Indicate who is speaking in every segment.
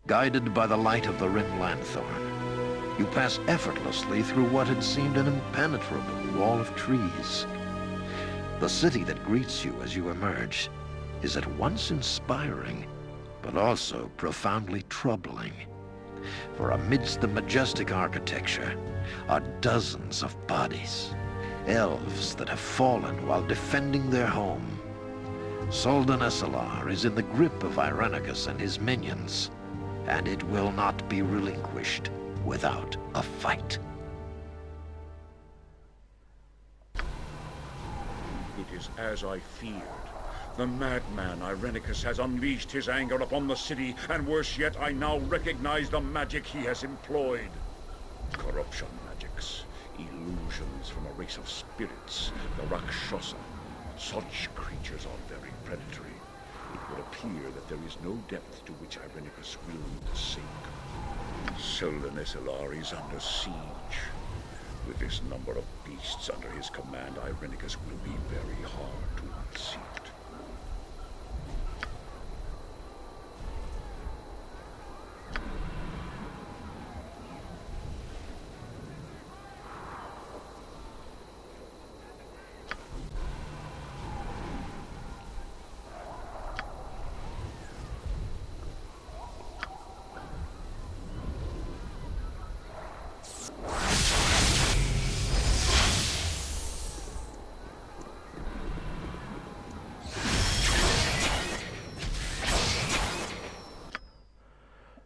Speaker 1: Guided by the light of the rim lanthorn, you pass effortlessly through what had seemed an impenetrable wall of trees. The city that greets you as you emerge is at once inspiring, but also profoundly troubling. For amidst the majestic architecture are dozens of bodies, elves that have fallen while defending their home. Suldanesselar is in the grip of Irenicus and his minions, and it will not be relinquished without a fight.
Speaker 2: It is as I feared. The madman Irenicus has unleashed his anger upon the city, and worse yet, I now recognize the magic he has employed. Corruption magics, illusions from a race of spirits, the Rakshasa. Such creatures are very predatory. It would appear that there is no depth to which Irenicus will not sink. Suldanesselar is under siege. With this number of beasts under his command, Irenicus will be very hard to unseat.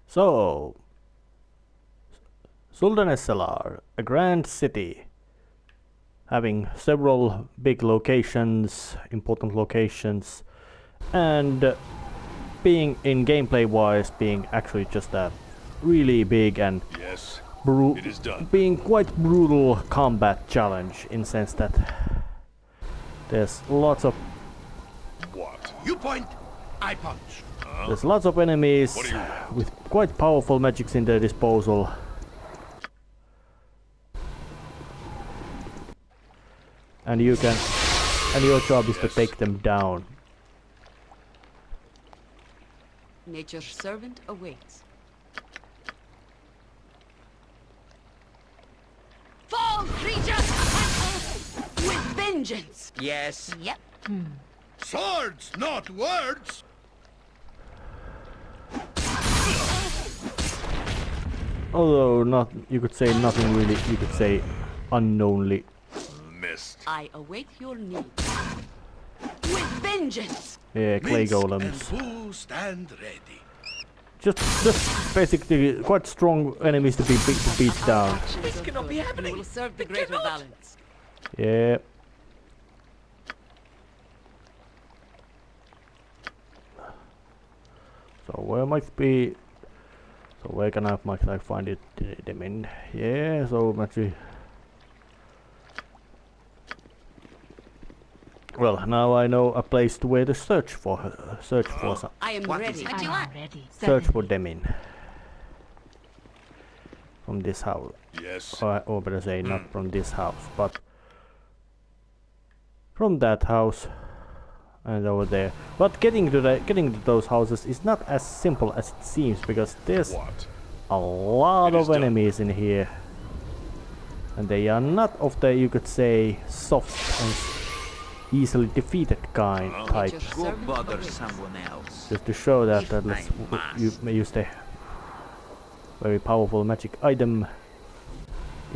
Speaker 3: So, Suldanesselar, a grand city, having several big locations, important locations, and being in gameplay wise, being actually just a really big and
Speaker 2: Yes, it is done.
Speaker 3: being quite brutal combat challenge in sense that there's lots of
Speaker 2: What?
Speaker 4: You point, I punch.
Speaker 3: There's lots of enemies
Speaker 2: What do you want?
Speaker 3: with quite powerful magics in their disposal. And your job is to take them down.
Speaker 5: Nature's servant awaits. Fall, creatures! With vengeance!
Speaker 4: Yes.
Speaker 5: Yep.
Speaker 4: Swords, not words.
Speaker 3: Although not, you could say nothing really, you could say unknownly.
Speaker 2: Missed.
Speaker 5: I await your needs. With vengeance!
Speaker 3: Yeah, clay
Speaker 4: Minsk
Speaker 3: golems.
Speaker 4: and bull stand ready.
Speaker 3: Just basically quite strong enemies to beat down.
Speaker 5: This cannot be happening! Will serve the greater balance.
Speaker 3: Yeah. So where might be? So where can I find it? Them in? Yeah. So actually. Well, now I know a place to where to search for some.
Speaker 5: I am ready.
Speaker 6: What do you want? Ready.
Speaker 3: Search for them in. From this house.
Speaker 2: Yes.
Speaker 3: Or better say, not from this house, but from that house and over there. But getting to those houses is not as simple as it seems, because there's
Speaker 2: What?
Speaker 3: a lot
Speaker 2: It
Speaker 3: of
Speaker 2: is done.
Speaker 3: enemies in here, and they are not of the, you could say, soft and easily defeated kind type.
Speaker 5: Nature's
Speaker 6: Go
Speaker 5: servant
Speaker 6: bother
Speaker 5: awaits.
Speaker 6: someone else.
Speaker 3: Just to show that
Speaker 6: If
Speaker 3: let's
Speaker 6: I must.
Speaker 3: you may use the very powerful magic item.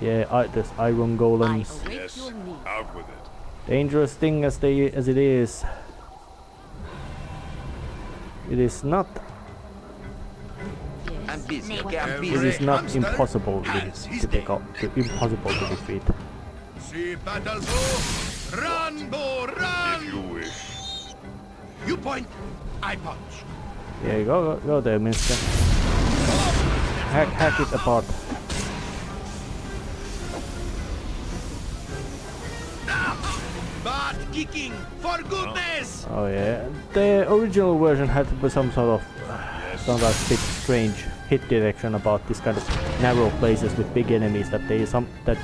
Speaker 3: Yeah, there's iron
Speaker 5: I
Speaker 3: golems.
Speaker 5: await
Speaker 2: Yes.
Speaker 5: your needs.
Speaker 2: Out with it.
Speaker 3: Dangerous thing as it is. It is not.
Speaker 6: I'm busy.
Speaker 5: Nay,
Speaker 6: Okay, I'm
Speaker 3: It
Speaker 6: busy.
Speaker 3: is not
Speaker 4: hamster
Speaker 3: impossible
Speaker 4: has
Speaker 3: to
Speaker 4: his
Speaker 3: take out. Impossible to defeat.
Speaker 4: See battle bow, run bow,
Speaker 2: If
Speaker 4: run.
Speaker 2: you wish.
Speaker 4: You point, I punch.
Speaker 3: Yeah, go there, Mister. Hack it apart.
Speaker 4: butt kicking, for goodness!
Speaker 3: Oh yeah, the original version had some sort of bit strange hit direction about this kind of narrow places with big enemies that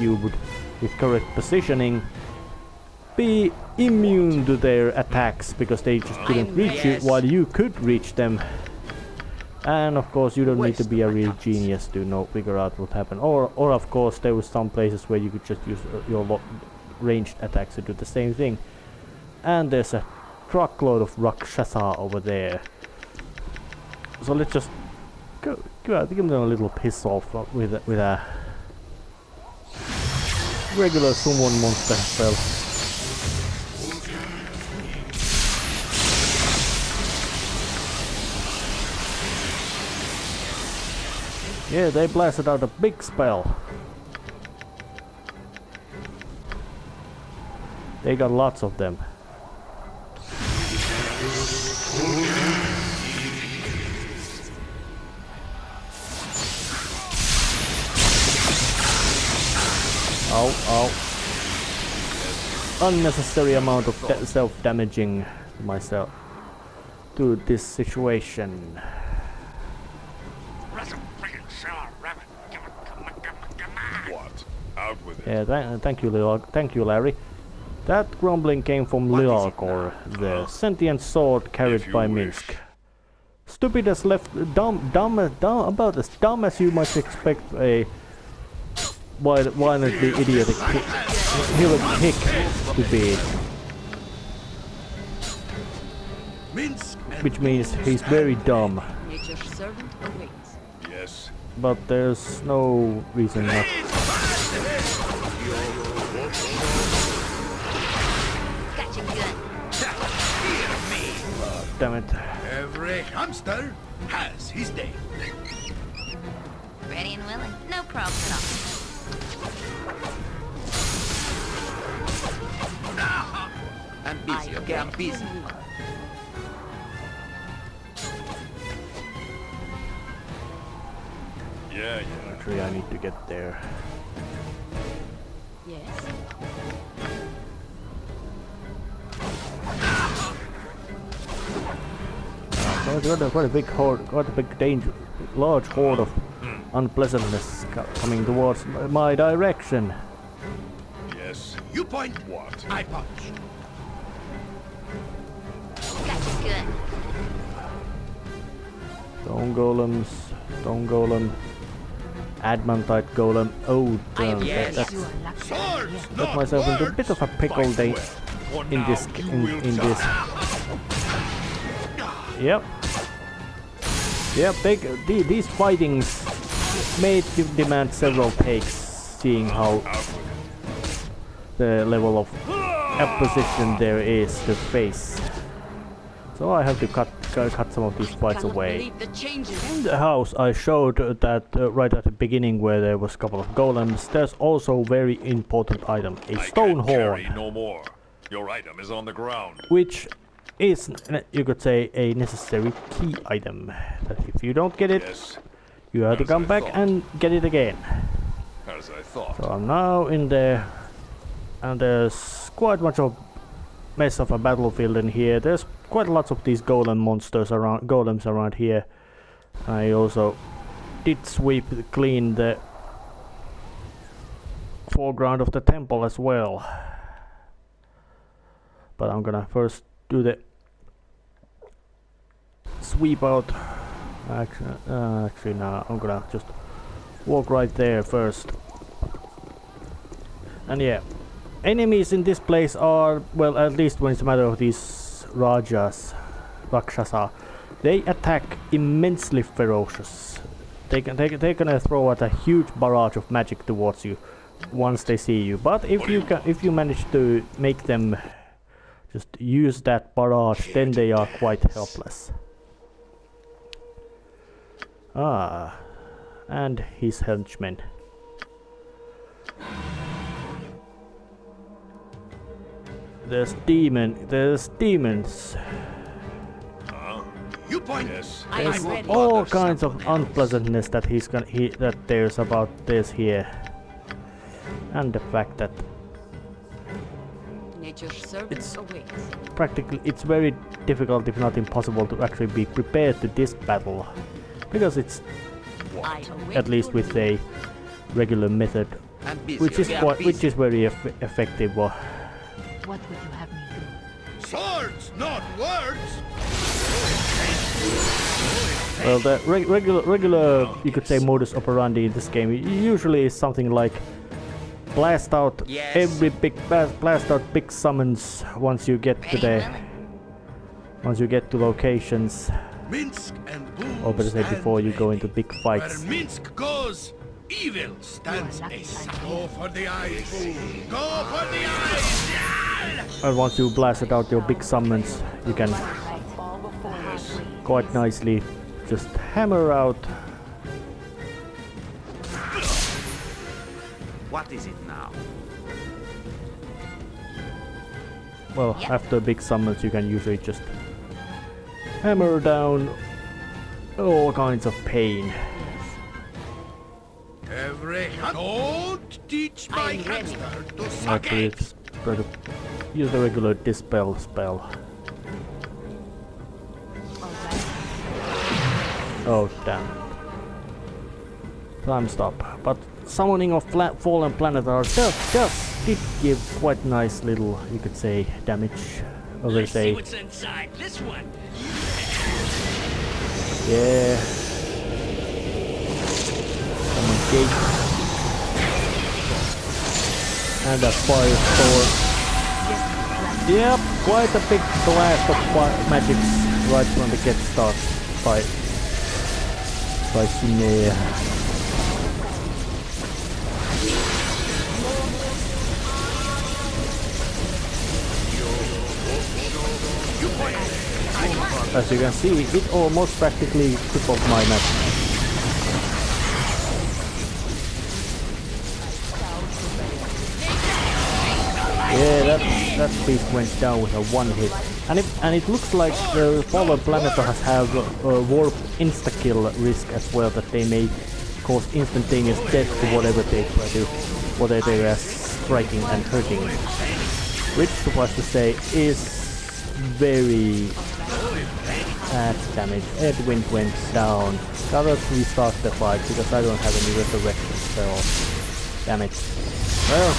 Speaker 3: you would, with correct positioning, be immune to their attacks because they just couldn't reach you while you could reach them. And of course you don't need to be a real genius to figure out what happened. Or of course there was some places where you could just use your ranged attacks to do the same thing. And there's a truckload of Rakshasa over there. So let's just give them a little piss off with a regular summon monster spell. Yeah, they blasted out a big spell. They got lots of them. Ow, ow. Unnecessary amount of self-damaging myself to this situation.
Speaker 2: What? Out with it.
Speaker 3: Yeah, thank you, Larry. That grumbling came from Lilagor, the sentient sword carried by Minsk. Stupid as left, about as dumb as you might expect a violently idiotic hick to be. Which means he's very dumb.
Speaker 5: Nature's servant awaits.
Speaker 2: Yes.
Speaker 3: But there's no reason not.
Speaker 5: Gotcha good.
Speaker 3: Damn it.
Speaker 4: Every hamster has his day.
Speaker 5: Ready and willing. No problem at all.
Speaker 6: I'm busy, okay? I'm busy.
Speaker 2: Yeah.
Speaker 3: Actually, I need to get there.
Speaker 5: Yes.
Speaker 3: Quite a big horde, quite a big danger, large horde of unpleasantness coming towards my direction.
Speaker 2: Yes.
Speaker 4: You point,
Speaker 2: What?
Speaker 4: I punch.
Speaker 5: Gotcha good.
Speaker 3: Stone golem, adamantite golem. Oh damn, that's
Speaker 5: You are lucky.
Speaker 4: Swords,
Speaker 3: got
Speaker 4: not
Speaker 3: myself into a
Speaker 4: words.
Speaker 3: bit of a pickle in this. Yep. These fightings may demand several takes, seeing how the level of opposition there is to face. So I have to cut some of these fights
Speaker 5: Cannot
Speaker 3: away.
Speaker 5: believe the changes.
Speaker 3: In the house I showed that right at the beginning where there was a couple of golems, there's also a very important item, a stone horn,
Speaker 2: No more. Your item is on the ground.
Speaker 3: which is, you could say, a necessary key item. That if you don't get it,
Speaker 2: Yes.
Speaker 3: you have to
Speaker 2: As
Speaker 3: come
Speaker 2: I
Speaker 3: back
Speaker 2: thought.
Speaker 3: and get it again.
Speaker 2: As I thought.
Speaker 3: So I'm now in there, and there's quite much of mess of a battlefield in here. There's quite lots of these golems around here. I also did clean the foreground of the temple as well. But I'm gonna first do the sweep out. Actually, no, I'm gonna just walk right there first. And yeah, enemies in this place are, well, at least when it's a matter of these Rakshasa, they attack immensely ferocious. They're gonna throw out a huge barrage of magic towards you once they see you. But if you manage to make them just use that barrage, then they are quite helpless. And his henchmen. There's demons.
Speaker 4: You point,
Speaker 2: Yes.
Speaker 5: I
Speaker 3: There's
Speaker 5: am ready.
Speaker 3: all kinds of unpleasantness that there's about this here. And the fact that
Speaker 5: At your service awaits.
Speaker 3: practically it's very difficult, if not impossible, to actually be prepared to this battle, because it's
Speaker 5: I await
Speaker 3: at least with a regular method, which is very effective.
Speaker 5: What would you have me do?
Speaker 4: Swords, not words!
Speaker 3: Well, the regular, you could say, modus operandi in this game usually is something like blast out blast out big summons once you get to locations,
Speaker 4: Minsk and Boom
Speaker 3: or better say before you go into big
Speaker 4: Where
Speaker 3: fights.
Speaker 4: Minsk goes, evil stands aside. Go for the eyes, Boom! Go for the eyes!
Speaker 3: And once you blasted out your big summons, you can quite nicely just hammer out.
Speaker 6: What is it now?
Speaker 3: Well, after big summons, you can usually just hammer down all kinds of pain.
Speaker 4: Every don't teach my
Speaker 5: I'm ready.
Speaker 4: hamster to suck
Speaker 3: Actually,
Speaker 4: eggs.
Speaker 3: it's better to use the regular dispel spell. Oh damn! Time stop. But summoning of fallen planetar did give quite nice little, you could say, damage. Or let's say,
Speaker 4: What's inside this one?
Speaker 3: yeah. Summon gate. And a firestorm. Yep, quite a big blast of magic right when the get started by Sunea. As you can see, it almost practically tripled my magic. Yeah, that beast went down with a one hit, and it looks like the fallen planetar has have a warp insta-kill risk as well, that they may cause instantaneous death to whatever they are striking and hurting, which, suffice to say, is very bad damage. Edwin went down. Gotta restart the fight because I don't have any resurrection spell. Damn it. Well,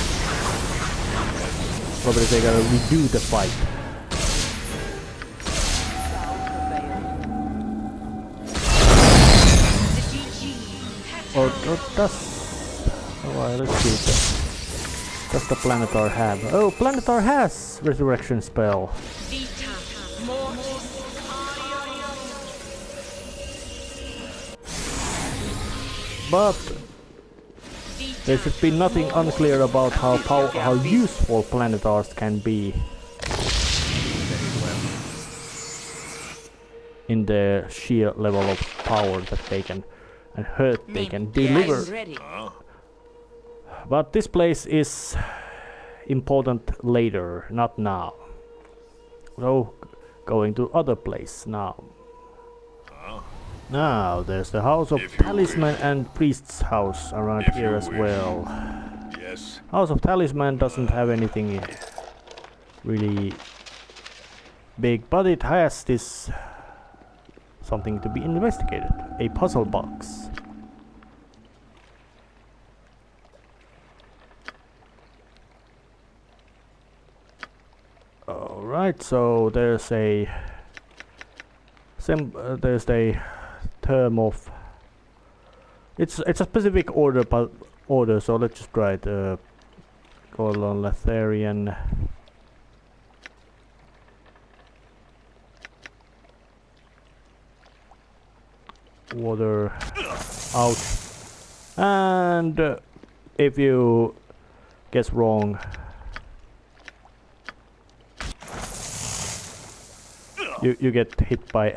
Speaker 3: probably they gotta redo the fight. Or does... Oh, let's see. Does the planetar have... Oh, planetar has resurrection spell. But there should be nothing unclear about how useful planetars can be in the sheer level of power that they can and hurt they can deliver. But this place is important later, not now. So going to other place now. Now there's the House of Talisman and Priest's house around here as well.
Speaker 4: Yes.
Speaker 3: House of Talisman doesn't have anything really big, but it has this something to be investigated. A puzzle box. Alright, so there's a term of it's a specific order, so let's just try it. Letharian. Water out, and if you guess wrong, you get hit by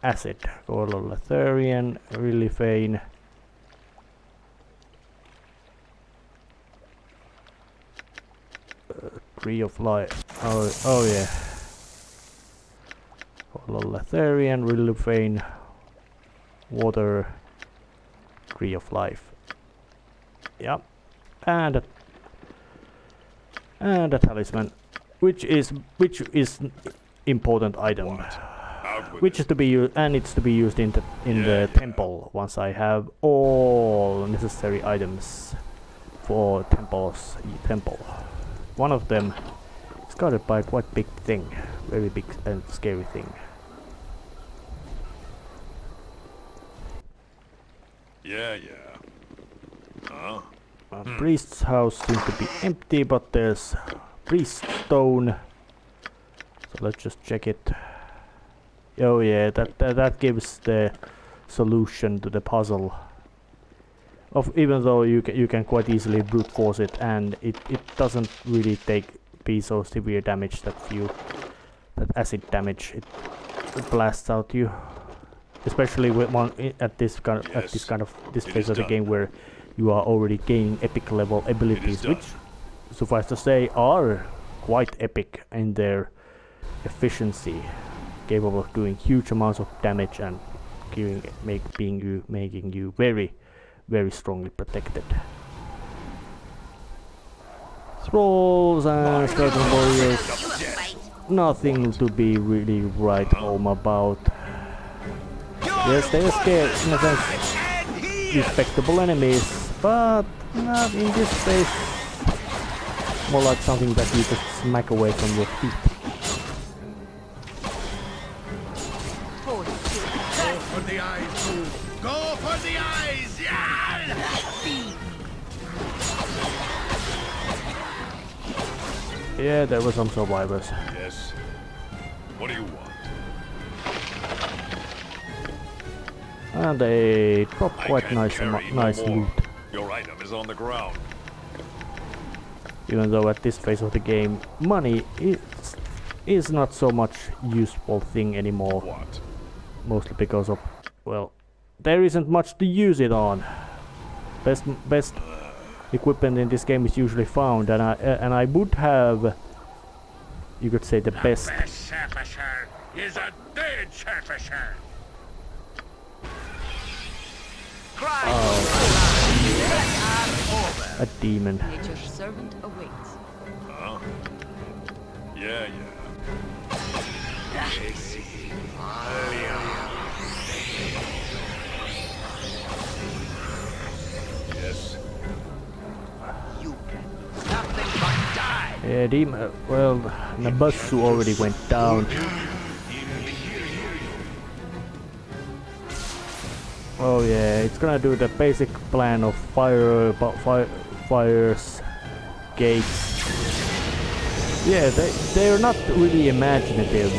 Speaker 3: acid. Letharian, really fain. Tree of life. Oh yeah. Letharian, really fain. Water, tree of life. Yep, and a talisman. which is important item.
Speaker 2: Out with
Speaker 3: Which is to be used, and it's to be used in the temple once I have all necessary items for temple. One of them is guarded by a quite big thing, very big and scary thing.
Speaker 2: Yeah.
Speaker 3: Priest's house seems to be empty, but there's priest stone. So let's just check it. Oh yeah, that gives the solution to the puzzle. Even though you can quite easily brute force it, and it doesn't really be so severe damage that acid damage it blasts out you. Especially with this phase of the game where you are already gaining epic level abilities, which, suffice to say, are quite epic in their efficiency, capable of doing huge amounts of damage and making you very, very strongly protected. Thralls and skeleton warriors, nothing to be really right home about. Yes, they are scared, in a sense, respectable enemies, but not in this phase. More like something that you just smack away from your feet.
Speaker 4: Go for the eyes, fool! Go for the eyes! Yeah!
Speaker 3: Yeah, there were some survivors.
Speaker 2: Yes. What do you want?
Speaker 3: And they drop quite nice loot.
Speaker 2: Your item is on the ground.
Speaker 3: Even though at this phase of the game, money is not so much useful thing anymore.
Speaker 2: What?
Speaker 3: Mostly because of, well, there isn't much to use it on. Best equipment in this game is usually found, and I would have, you could say, the best.
Speaker 2: surfacer is a dead surfacer.
Speaker 3: A demon.
Speaker 5: Nature's servant awaits.
Speaker 2: Yeah. Yes.
Speaker 6: You can do nothing but die.
Speaker 3: Yeah, demon. Well, Nabassu already went down. Oh yeah, it's gonna do the basic plan of fires, gates. Yeah, they're not really imaginative.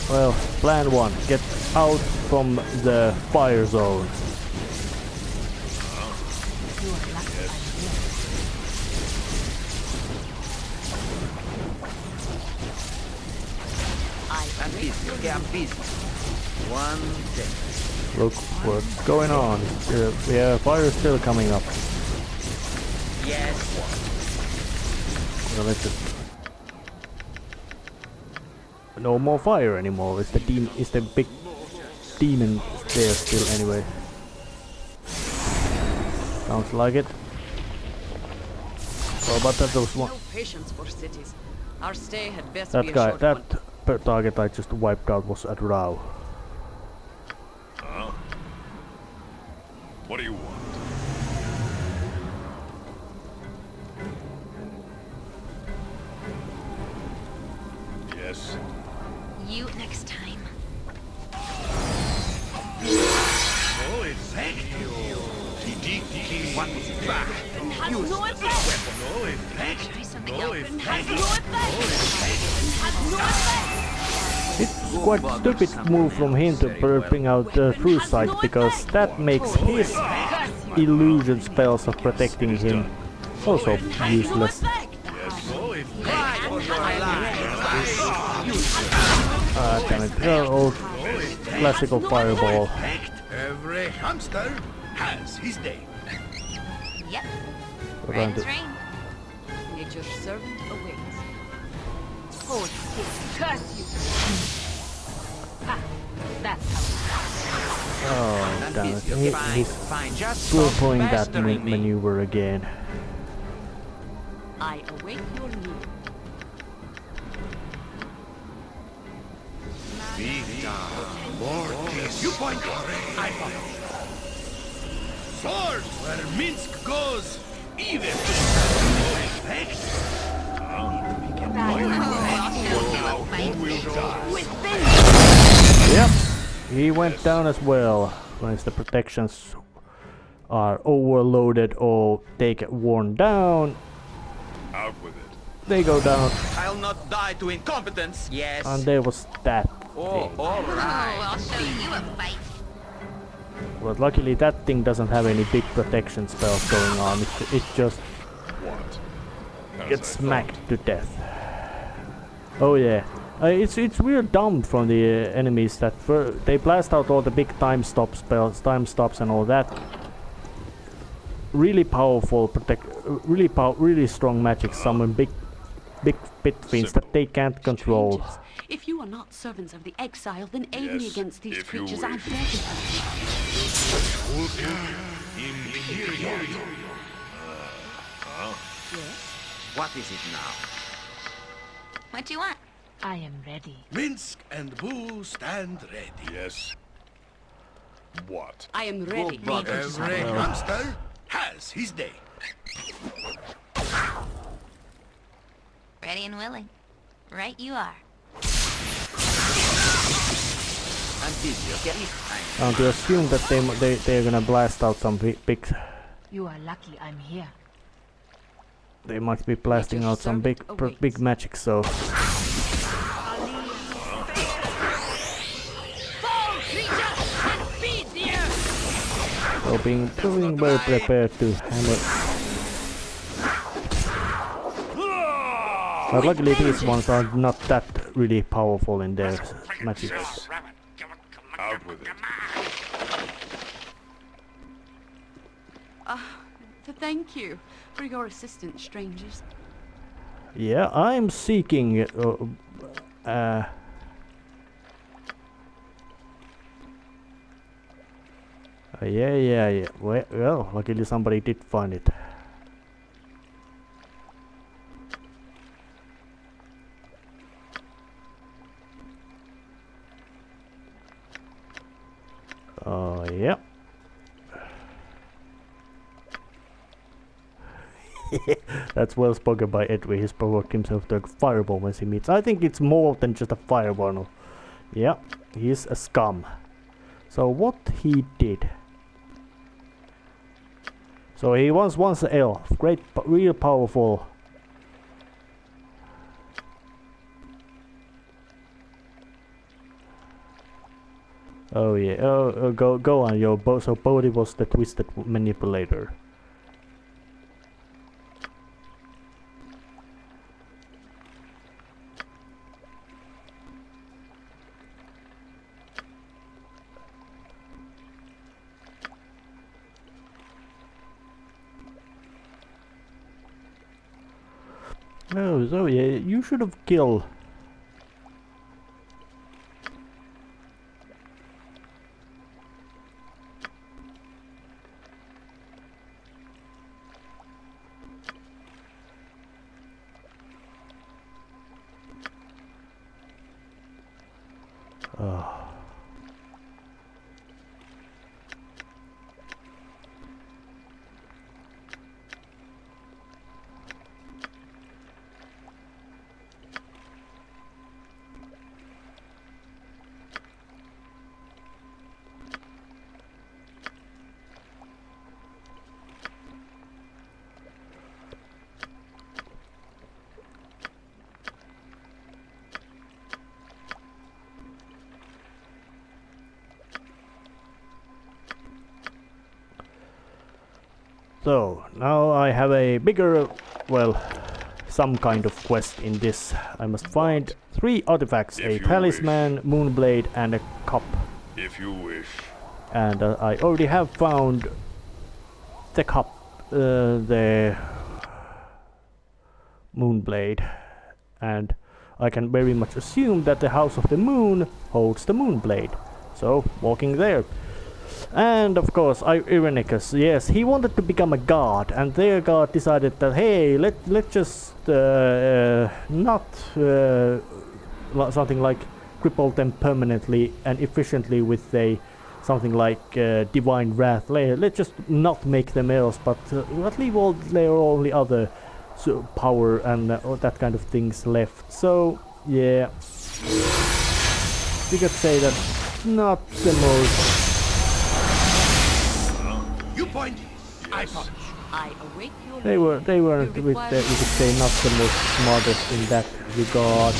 Speaker 3: Well, plan 1, get out from the fire zone.
Speaker 6: I'm busy. One thing.
Speaker 3: Look what's going on. Yeah, fire still coming up.
Speaker 6: Yes.
Speaker 3: Well, let's just... No more fire anymore. It's the big demon there still anyway. Sounds like it. Well, but that was one.
Speaker 5: No patience for cities. Our stay had best
Speaker 3: That
Speaker 5: be a
Speaker 3: guy,
Speaker 5: short
Speaker 3: that
Speaker 5: one.
Speaker 3: target I just wiped out was at Rao.
Speaker 2: What do you want? Yes.
Speaker 5: You next time.
Speaker 4: No effect.
Speaker 6: What is it back?
Speaker 5: Has no effect.
Speaker 4: No effect.
Speaker 5: Try something
Speaker 4: No
Speaker 5: else.
Speaker 4: effect.
Speaker 5: Has no effect. Has no effect.
Speaker 3: It's quite stupid move from him to bring out the true sight, because that makes his illusion spells of protecting him also useless.
Speaker 4: No effect.
Speaker 3: Ah, damn it. Oh, old classical fireball.
Speaker 4: Every hamster has his day.
Speaker 5: Yep.
Speaker 3: We're going
Speaker 5: Rain's
Speaker 3: to-
Speaker 5: rain. Nature's servant awaits. Hold still. Curse you. Ha! That's how.
Speaker 3: Oh, damn it. He's
Speaker 6: Fine. Just
Speaker 3: pulling that
Speaker 6: pestering me.
Speaker 3: maneuver again.
Speaker 5: I await your need.
Speaker 4: Big down. More peace. You point. I follow. Sword where Minsk goes. Even.
Speaker 3: Yep, he went down as well. Once the protections are overloaded or they get worn down,
Speaker 2: Out with it.
Speaker 3: they go down.
Speaker 6: I'll not die to incompetence. Yes.
Speaker 3: And there was that
Speaker 6: Oh,
Speaker 3: thing.
Speaker 6: all right.
Speaker 7: I'll show you a fight.
Speaker 3: But luckily that thing doesn't have any big protection spells going on. It just
Speaker 2: What?
Speaker 3: gets smacked to death. Oh yeah. It's real dumb from the enemies that they blast out all the big time stop spells, time stops and all that. Really powerful really strong magic summon big pit fiends that they can't control.
Speaker 5: Strangers, if you are not servants of the exile, then aid me
Speaker 2: Yes,
Speaker 5: against these
Speaker 2: if you
Speaker 5: creatures. I
Speaker 2: wish.
Speaker 5: beg of
Speaker 6: What is it now?
Speaker 7: What do you want?
Speaker 5: I am ready.
Speaker 4: Minsk and Boo stand ready.
Speaker 2: Yes. What?
Speaker 5: I am ready.
Speaker 6: brother.
Speaker 4: Every hamster has his day.
Speaker 7: Ready and willing. Right you are.
Speaker 6: I'm busy, okay?
Speaker 3: To assume that they're gonna blast out some big.
Speaker 5: You are lucky I'm here.
Speaker 3: They might be blasting out some big magic. So being very prepared to hammer. But luckily these ones are not that really powerful in their magic.
Speaker 2: Out with it.
Speaker 5: Thank you for your assistance, strangers.
Speaker 3: Yeah, I'm seeking. Yeah. Well, luckily somebody did find it. Yeah. That's well spoken by Edwin. He's provoked himself to a fireball when he meets. I think it's more than just a fireball. No. Yeah, he's a scum. So what he did. So he was once an elf. Great, real powerful. Oh yeah. Go on, yo. So Bodhi was the twisted manipulator. Oh, so yeah, you should have killed. So, now I have a bigger, well, some kind of quest in this. I must find 3 artifacts, a talisman, moonblade and a cup.
Speaker 2: If you wish.
Speaker 3: And I already have found the cup, the moonblade. And I can very much assume that the House of the Moon holds the moonblade. So, walking there. And of course, Irenicus, yes, he wanted to become a god, and their god decided that, hey, let's just not something like cripple them permanently and efficiently with something like divine wrath. Let's just not make them else, but leave all their only other power and that kind of things left. So yeah, you could say that not the most.
Speaker 4: You point, I punch.
Speaker 5: I await your
Speaker 3: They weren't with the, you could say, not the most smartest in that regard.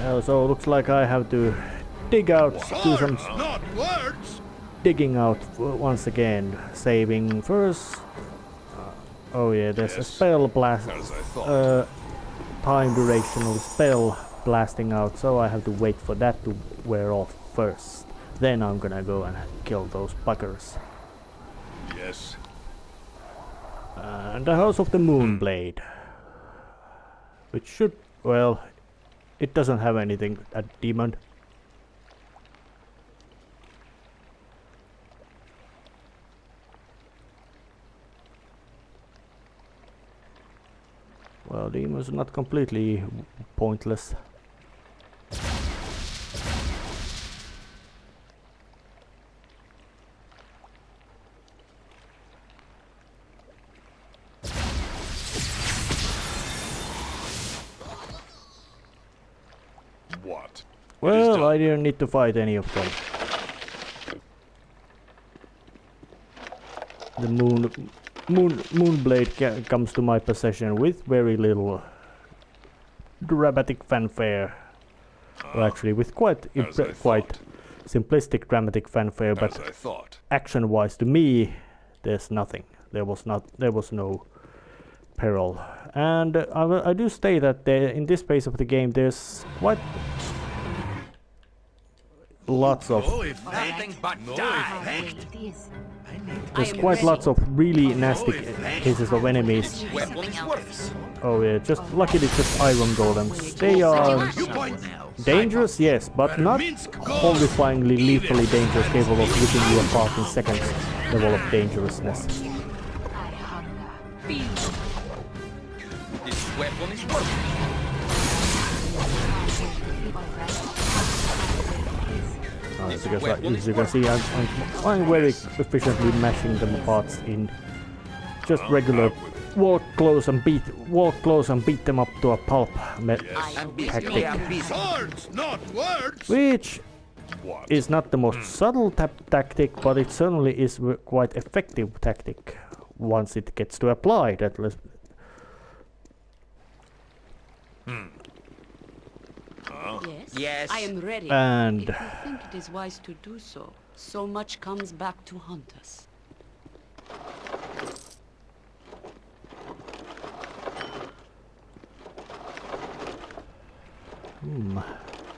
Speaker 3: And so looks like I have to dig out, do some
Speaker 4: Words, not words.
Speaker 3: digging out once again, saving first. Oh yeah, there's a spell blast, time duration of spell blasting out, so I have to wait for that to wear off first. Then I'm gonna go and kill those buggers.
Speaker 4: Yes.
Speaker 3: And the House of the Moonblade, which should, well, it doesn't have anything at demon. Well, demons are not completely pointless.
Speaker 4: What?
Speaker 3: Well, I didn't need to fight any of them. The Moonblade comes to my possession with very little dramatic fanfare. Well, actually, with quite simplistic dramatic fanfare, but action-wise, to me, there's nothing. There was no peril, and I do state that in this phase of the game, there's quite lots of.
Speaker 4: Anything but die.
Speaker 3: There's quite lots of really nasty cases of enemies. Oh yeah, just luckily just iron golems. They are dangerous, yes, but not horrifyingly lethally dangerous, capable of ripping you apart in seconds. Level of dangerousness.
Speaker 6: This weapon is working.
Speaker 3: Because as you can see, I'm very efficiently mashing them apart in just regular walk close and beat them up to a pulp tactic,
Speaker 4: Words, not words.
Speaker 3: which is not the most subtle tactic, but it certainly is quite effective tactic once it gets to applied at least.
Speaker 5: Yes, I am ready.
Speaker 3: And
Speaker 5: if you think it is wise to do so, so much comes back to haunt us.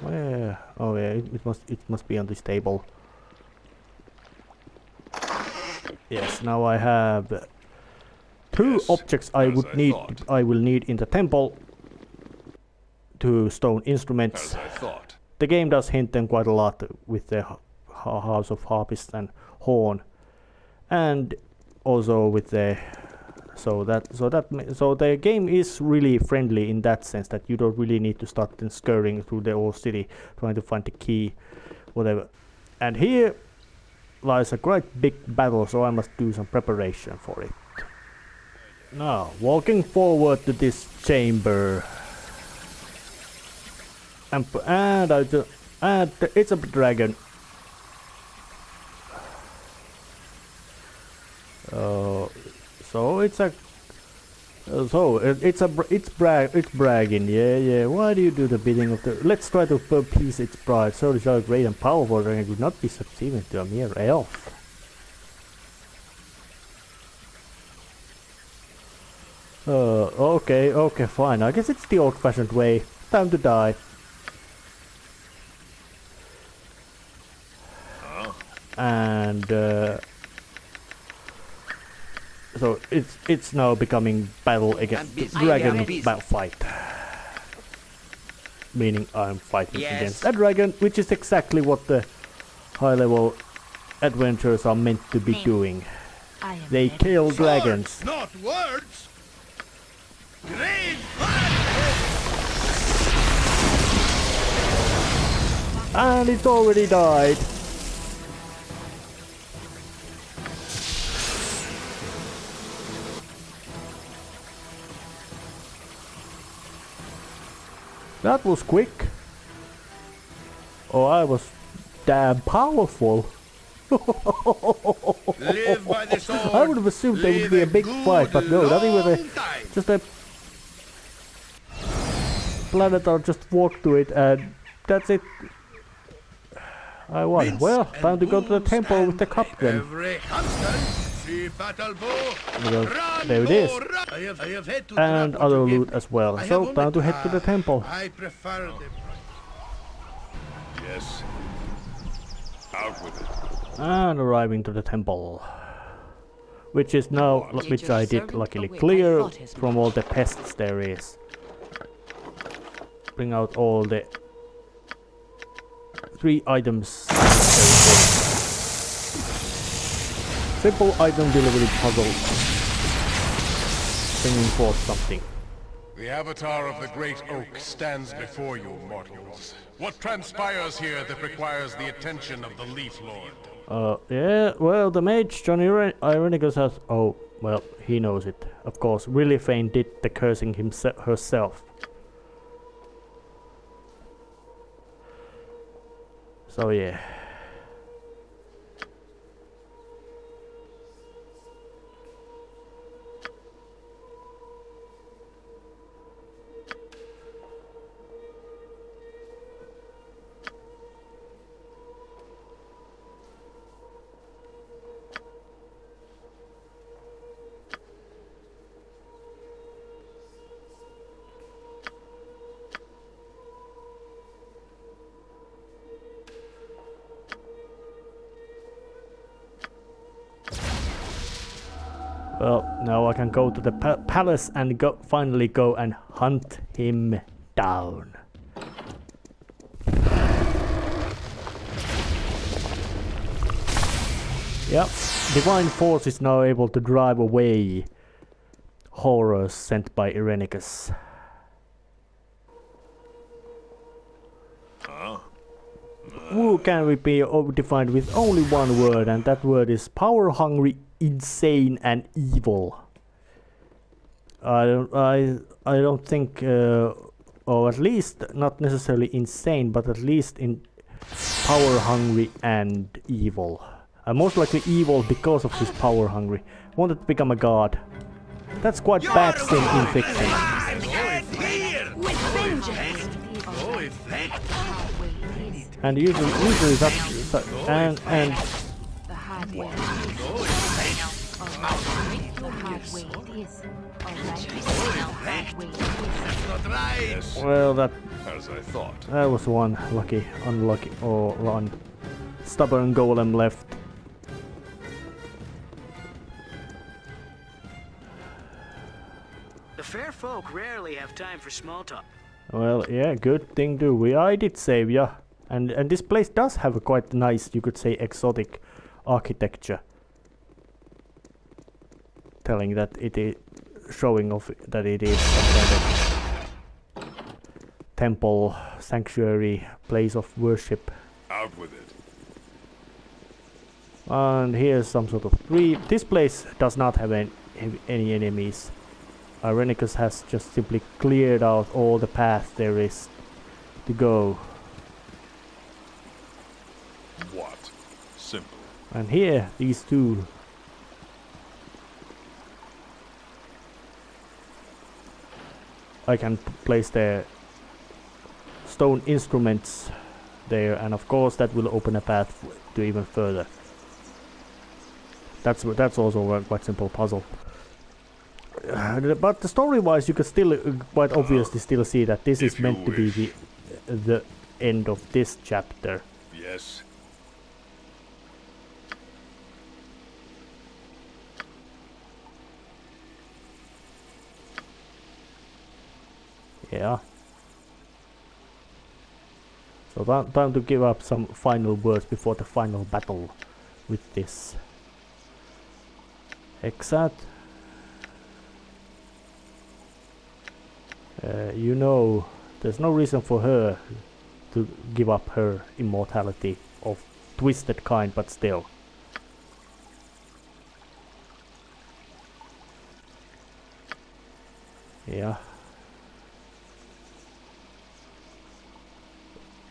Speaker 3: Where? Oh yeah, it must be on this table. Yes, now I have two objects I will need in the temple. Two stone instruments. The game does hint them quite a lot with the House of Harpist and Horn, and also with the so the game is really friendly in that sense that you don't really need to start then scurrying through the old city trying to find the key, whatever. And here lies a quite big battle, so I must do some preparation for it. Now, walking forward to this chamber. And it's a dragon. So it's bragging. Yeah. Why do you do the bidding of the? Let's try to appease its pride. So great and powerful, and it would not be subservient to a mere elf. Okay, fine. I guess it's the old-fashioned way. Time to die. And So it's now becoming battle against dragon fight. Meaning I'm fighting against a dragon, which is exactly what the high-level adventurers are meant to be doing. They kill dragons.
Speaker 4: Not words. Great
Speaker 3: And it already died. That was quick. Oh, I was damn powerful.
Speaker 4: Live by the sword.
Speaker 3: I would have assumed there would be a big fight, but no, not even just a planetar just walked to it and that's it. I won. Well, time to go to the temple with the cup then.
Speaker 4: Every hamster, see battle bow.
Speaker 3: Because
Speaker 4: Run,
Speaker 3: there it is.
Speaker 4: I have had to
Speaker 3: And
Speaker 4: trap what
Speaker 3: other
Speaker 4: you
Speaker 3: loot
Speaker 4: gave
Speaker 3: as well.
Speaker 4: me. I
Speaker 3: So
Speaker 4: have
Speaker 3: time to
Speaker 4: only-
Speaker 3: head to the temple.
Speaker 4: I prefer the
Speaker 2: Yes. Out with it.
Speaker 3: And arriving to the temple. Which is now,
Speaker 5: Did
Speaker 3: which
Speaker 5: your
Speaker 3: I did
Speaker 5: servant
Speaker 3: luckily
Speaker 5: awake? I
Speaker 3: clear
Speaker 5: thought as
Speaker 3: from all the pests there is. Bring out all the 3 items. Simple item delivery puzzle. Bringing forth something.
Speaker 8: The avatar of the Great Oak stands before you, mortals. What transpires here that requires the attention of the Leaf Lord?
Speaker 3: Yeah, well, the mage, John Irenicus has... Oh, well, he knows it. Of course, Rillifain did the cursing herself. So, yeah. Well, now I can go to the palace and finally go and hunt him down. Yep, Divine Force is now able to drive away horrors sent by Irenicus. Who can we be defined with only one word, and that word is power-hungry, insane, and evil. I don't think, or at least not necessarily insane, but at least in power-hungry and evil. Most likely evil because of his power-hungry. Wanted to become a god. That's quite bad sin in fiction.
Speaker 5: With vengeance.
Speaker 3: And usually that's and
Speaker 9: The hard way it is. Alright. The hard way it is.
Speaker 3: well, that
Speaker 2: As I thought.
Speaker 3: was one unlucky, or one stubborn golem left.
Speaker 6: The fair folk rarely have time for small talk.
Speaker 3: Well, yeah, good thing do. I did save ya. And this place does have a quite nice, you could say, exotic architecture. Telling that it is, showing off that it is some kind of temple, sanctuary, place of worship.
Speaker 2: Out with it.
Speaker 3: And here's some sort of tree. This place does not have any enemies. Irenicus has just simply cleared out all the path there is to go.
Speaker 2: What? Simple.
Speaker 3: And here, these two. I can place the stone instruments there, and of course that will open a path to even further. That's also a quite simple puzzle. But the story-wise, you could still quite obviously still see that this is meant to be the end of this chapter.
Speaker 2: Yes.
Speaker 3: Yeah. So time to give up some final words before the final battle with this. Exact. You know, there's no reason for her to give up her immortality of twisted kind, but still. Yeah.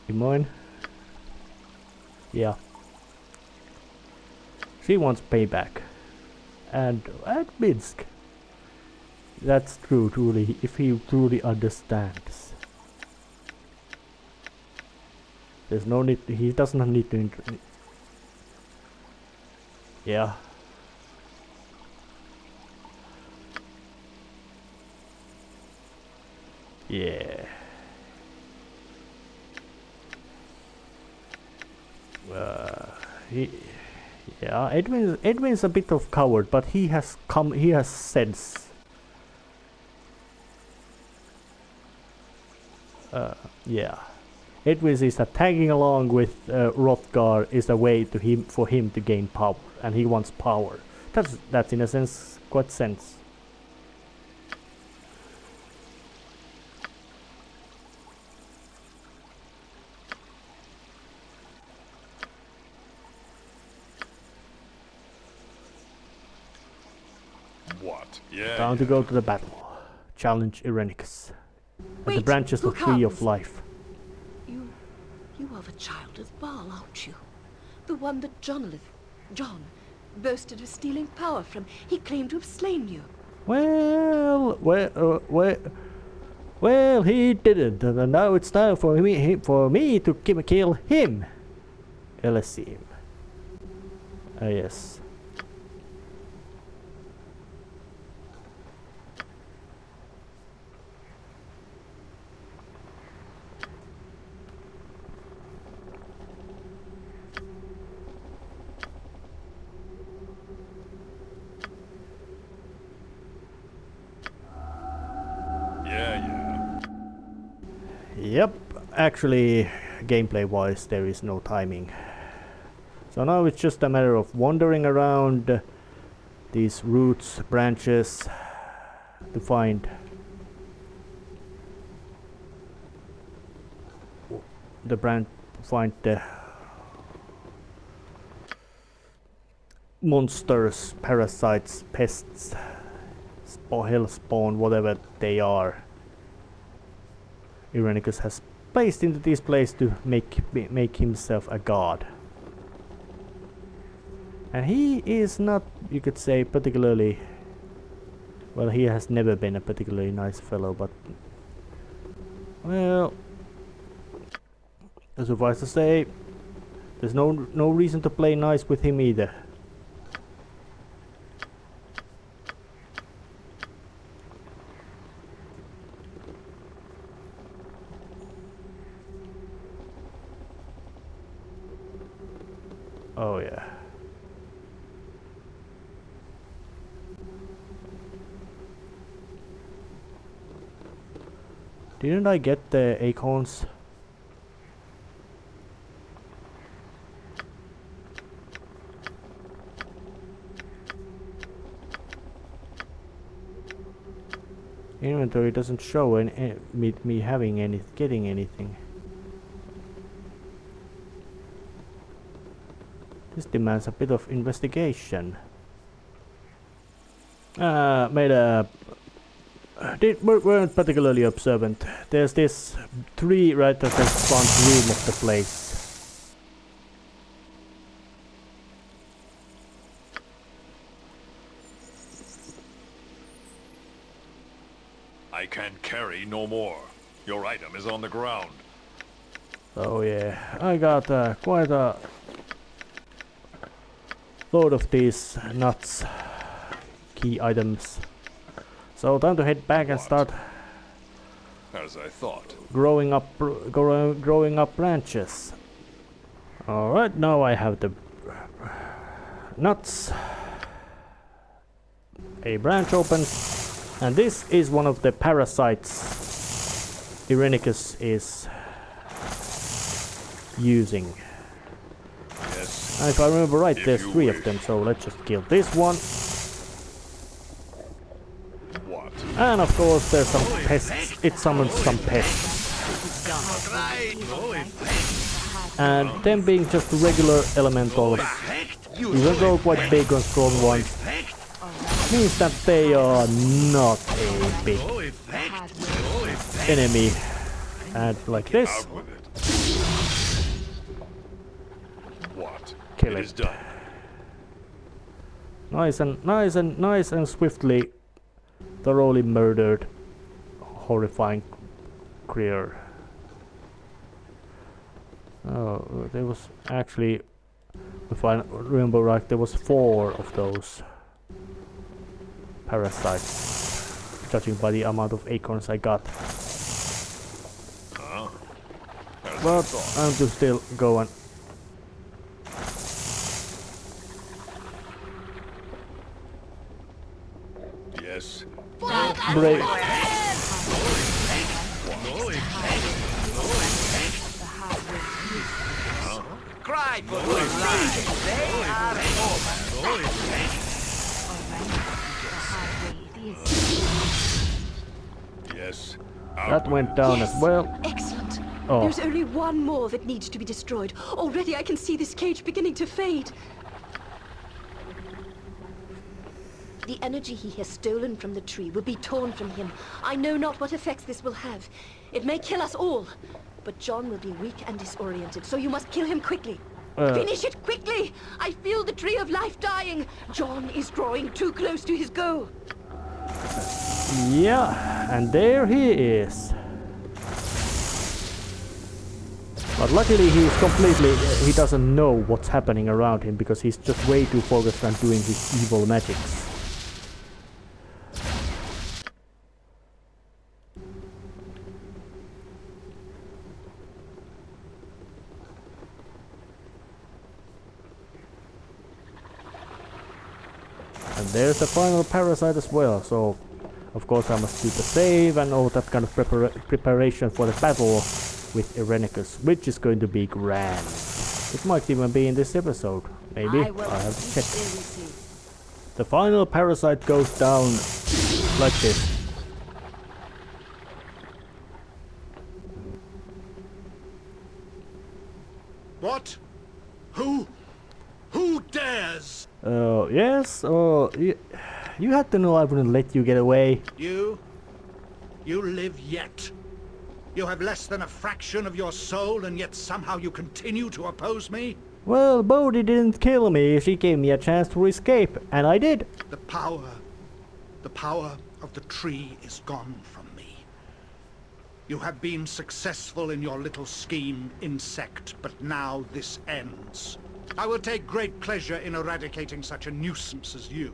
Speaker 3: You mind? Yeah. She wants payback. And at Minsk. That's true, truly, if he truly understands. There's no need, he does not need to yeah. Yeah. Yeah, Edwin's a bit of coward, but he has sense. Yeah. Edwin is that tagging along with Hrothgar is a way for him to gain power, and he wants power. That's in a sense quite sense.
Speaker 8: What? Yeah.
Speaker 3: Time to go to the battle. Challenge Irenicus. At the branches of Tree of Life.
Speaker 5: You are the child of Baal, aren't you? The one that John boasted of stealing power from. He claimed to have slain you.
Speaker 3: Well, he didn't, and now it's time for me to kill him. Elysium. Yes. Yep, actually, gameplay-wise, there is no timing. So now it's just a matter of wandering around these roots, branches, to find the monsters, parasites, pests, hellspawn, whatever they are. Irenicus has placed into this place to make himself a god. And he is not, you could say, particularly... Well, he has never been a particularly nice fellow, but... Well... Suffice to say, there's no reason to play nice with him either. Oh yeah. Didn't I get the acorns? Inventory doesn't show me having getting anything. This demands a bit of investigation. Weren't particularly observant. There's this tree right at the front room of the place.
Speaker 8: I can carry no more. Your item is on the ground.
Speaker 3: Oh yeah, I got quite a load of these nuts, key items. So time to head back and start,
Speaker 8: as I thought,
Speaker 3: growing up branches. All right, now I have the nuts. A branch opens, and this is one of the parasites Irenicus is using.
Speaker 8: Yes.
Speaker 3: And if I remember right,
Speaker 8: If
Speaker 3: there's
Speaker 8: you
Speaker 3: 3 of
Speaker 8: wish.
Speaker 3: them, so let's just kill this one.
Speaker 8: What?
Speaker 3: And of course there's some pests. It summons some pests. And them being just regular elementals, even though quite big and strong ones, means that they are not a big enemy. And like this,
Speaker 8: Out with it. What?
Speaker 3: kill
Speaker 8: It
Speaker 3: it.
Speaker 8: is done.
Speaker 3: Nice and swiftly, thoroughly murdered, horrifying creature. Oh, there was actually, if I remember right, there was 4 of those parasites, judging by the amount of acorns I got. But I'm to still go and
Speaker 8: Yes.
Speaker 3: break.
Speaker 6: Cry for your lives. They are over.
Speaker 8: Yes.
Speaker 3: That went down
Speaker 5: Yes.
Speaker 3: as well.
Speaker 5: Excellent.
Speaker 3: Oh.
Speaker 5: There's only one more that needs to be destroyed. Already I can see this cage beginning to fade. The energy he has stolen from the tree will be torn from him. I know not what effects this will have. It may kill us all. But John will be weak and disoriented, so you must kill him quickly. Finish it quickly! I feel the tree of life dying. John is drawing too close to his goal.
Speaker 3: Yeah, and there he is. But luckily he's completely, he doesn't know what's happening around him because he's just way too focused on doing his evil magics. And there's the final parasite as well, so of course I must do the save and all that kind of preparation for the battle with Irenicus, which is going to be grand. It might even be in this episode, maybe, I have to check. The final parasite goes down like this.
Speaker 4: What? Who dares?
Speaker 3: Yes, you had to know I wouldn't let you get away.
Speaker 4: You live yet. You have less than a fraction of your soul, and yet somehow you continue to oppose me?
Speaker 3: Well, Bodhi didn't kill me, she gave me a chance to escape, and I did.
Speaker 4: The power of the tree is gone from me. You have been successful in your little scheme, insect, but now this ends. I will take great pleasure in eradicating such a nuisance as you,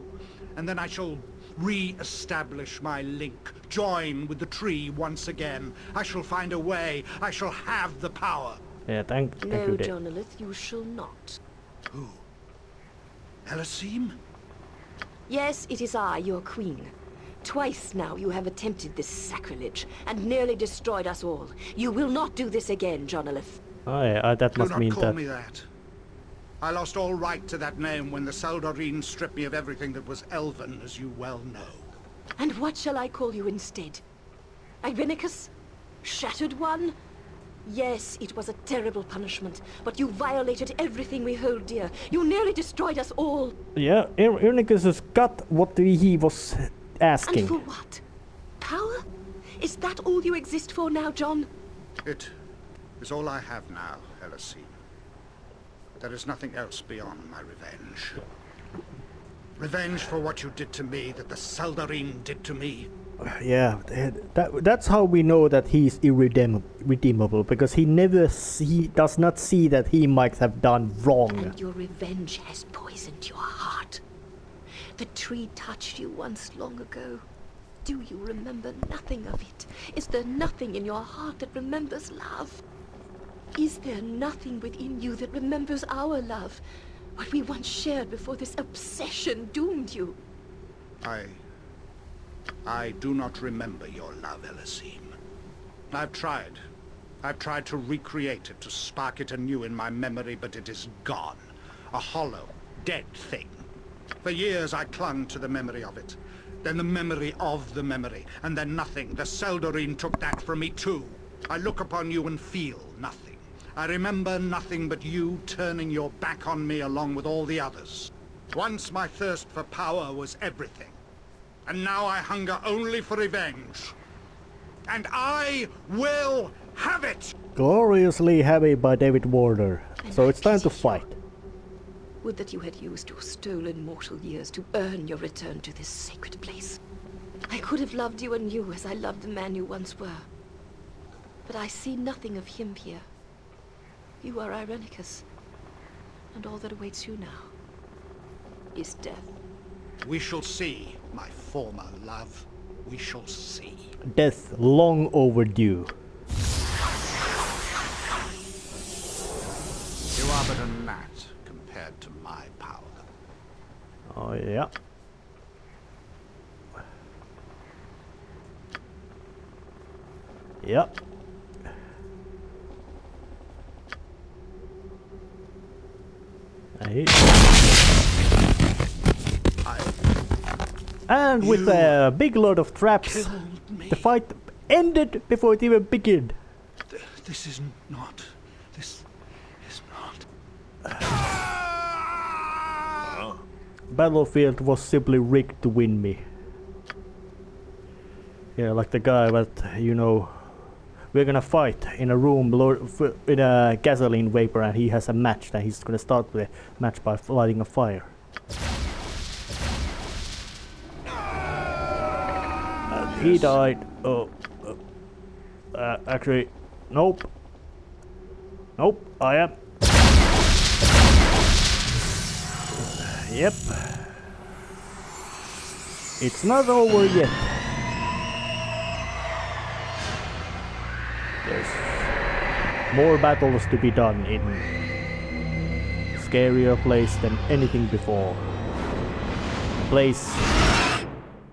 Speaker 4: and then I shall re-establish my link, join with the tree once again. I shall find a way. I shall have the power.
Speaker 3: Yeah, thank
Speaker 5: No,
Speaker 3: you, Dave.
Speaker 5: Jonalith, you shall not.
Speaker 4: Who? Elasim?
Speaker 5: Yes, it is I, your queen. Twice now you have attempted this sacrilege, and nearly destroyed us all. You will not do this again, Jonalith.
Speaker 3: Oh yeah, that
Speaker 4: Do
Speaker 3: must
Speaker 4: not
Speaker 3: mean
Speaker 4: call
Speaker 3: that.
Speaker 4: me that. I lost all right to that name when the Saldarine stripped me of everything that was elven, as you well know.
Speaker 5: And what shall I call you instead? Irenicus? Shattered One? Yes, it was a terrible punishment, but you violated everything we hold dear. You nearly destroyed us all.
Speaker 3: Yeah, Irenicus has got what he was asking.
Speaker 5: And for what? Power? Is that all you exist for now, John?
Speaker 4: It is all I have now, Elasim. There is nothing else beyond my revenge. Revenge for what you did to me, that the Saldarine did to me.
Speaker 3: Yeah, that's how we know that he's irredeemable, because he does not see that he might have done wrong.
Speaker 5: And your revenge has poisoned your heart. The tree touched you once long ago. Do you remember nothing of it? Is there nothing in your heart that remembers love? Is there nothing within you that remembers our love? What we once shared before this obsession doomed you?
Speaker 4: I do not remember your love, Elasim. I've tried. I've tried to recreate it, to spark it anew in my memory, but it is gone. A hollow, dead thing. For years I clung to the memory of it. Then the memory of the memory, and then nothing. The Seldarine took that from me too. I look upon you and feel nothing. I remember nothing but you turning your back on me along with all the others. Once my thirst for power was everything. And now I hunger only for revenge. And I will have it!
Speaker 3: Gloriously heavy by David Warder. So it's time to fight.
Speaker 5: Would that you had used your stolen mortal years to earn your return to this sacred place. I could have loved you anew as I loved the man you once were. But I see nothing of him here. You are Irenicus, and all that awaits you now is death.
Speaker 4: We shall see, my former love. We shall see.
Speaker 3: Death long overdue.
Speaker 4: You are but a gnat compared to my power.
Speaker 3: Oh yeah. Yep. And with a big load of traps, the fight ended before it even began.
Speaker 4: This is not. This is not.
Speaker 3: Battlefield was simply rigged to win me. Yeah, like the guy that, you know, we're gonna fight in a room in a gasoline vapor, and he has a match that he's gonna start the match by lighting a fire. And he died. Oh, actually, nope. Nope, I am. Yep. It's not over yet. There's more battles to be done in scarier place than anything before. A place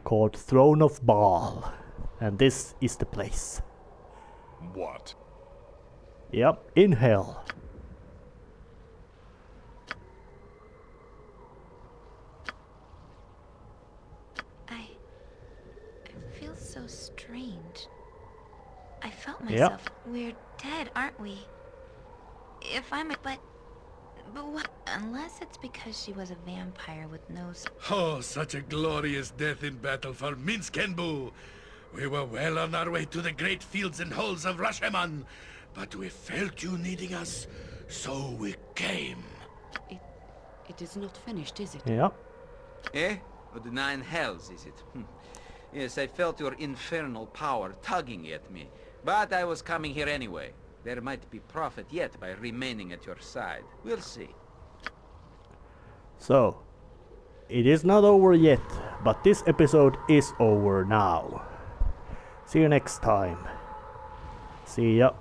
Speaker 3: called Throne of Baal. And this is the place.
Speaker 8: What?
Speaker 3: Yep, in hell.
Speaker 7: I feel so strange. I felt myself. We're dead, aren't we? If I'm a... But what? Unless it's because she was a vampire with no...
Speaker 10: Oh, such a glorious death in battle for Minskenbu! We were well on our way to the great fields and halls of Rasheman, but we felt you needing us, so we came.
Speaker 9: It is not finished, is it?
Speaker 3: Yeah.
Speaker 6: Eh? The 9 hells, is it? Yes, I felt your infernal power tugging at me. But I was coming here anyway. There might be profit yet by remaining at your side. We'll see.
Speaker 3: So, it is not over yet, but this episode is over now. See you next time. See ya.